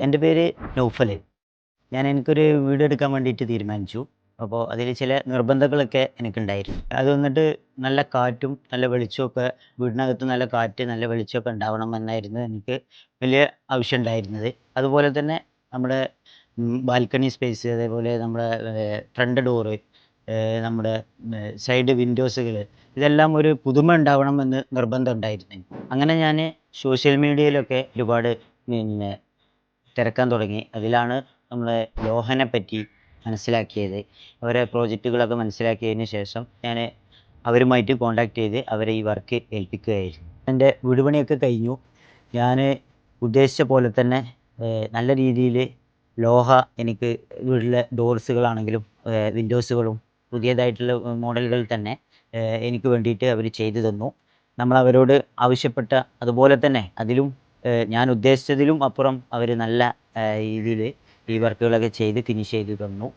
എൻ്റെ പേര് നൗഫല്. എനിക്കൊരു വീട് എടുക്കാൻ വേണ്ടിയിട്ട് തീരുമാനിച്ചു. അപ്പോൾ അതിൽ ചില നിർബന്ധങ്ങളൊക്കെ എനിക്കുണ്ടായിരുന്നു. അത് വന്നിട്ട് നല്ല കാറ്റും നല്ല വെളിച്ചമൊക്കെ വീടിനകത്ത് നല്ല കാറ്റ്, നല്ല വെളിച്ചമൊക്കെ ഉണ്ടാവണം എന്നായിരുന്നു എനിക്ക് വലിയ ആവശ്യം ഉണ്ടായിരുന്നത്. അതുപോലെ തന്നെ നമ്മുടെ ബാൽക്കണി സ്പേസ്, അതേപോലെ നമ്മുടെ ഫ്രണ്ട് ഡോറ്, നമ്മുടെ സൈഡ് വിൻഡോസുകൾ, ഇതെല്ലാം ഒരു പുതുമ ഉണ്ടാവണമെന്ന് നിർബന്ധം ഉണ്ടായിരുന്നു. അങ്ങനെ ഞാൻ സോഷ്യൽ മീഡിയയിലൊക്കെ ഒരുപാട് പിന്നെ തിരക്കാൻ തുടങ്ങി. അതിലാണ് നമ്മളെ ലോഹനെ പറ്റി മനസ്സിലാക്കിയത്. അവരെ പ്രോജക്റ്റുകളൊക്കെ മനസ്സിലാക്കിയതിന് ശേഷം ഞാൻ അവരുമായിട്ട് കോൺടാക്ട് ചെയ്ത് അവരെ ഈ വർക്ക് ഏൽപ്പിക്കുകയായിരുന്നു. എൻ്റെ വീട് പണിയൊക്കെ കഴിഞ്ഞു. ഞാൻ ഉദ്ദേശിച്ച പോലെ തന്നെ നല്ല രീതിയിൽ ലോഹ എനിക്ക് വീട്ടിലെ ഡോർസുകളാണെങ്കിലും വിൻഡോസുകളും പുതിയതായിട്ടുള്ള മോഡലുകൾ തന്നെ എനിക്ക് വേണ്ടിയിട്ട് അവർ ചെയ്തു തന്നു. നമ്മൾ അവരോട് ആവശ്യപ്പെട്ട അതുപോലെ തന്നെ അതിലും ഞാൻ ഉദ്ദേശിച്ചതിലും അപ്പുറം അവർ നല്ല രീതിയിൽ ഈ വർക്കുകളൊക്കെ ചെയ്ത് ഫിനിഷ് ചെയ്ത് തന്നു.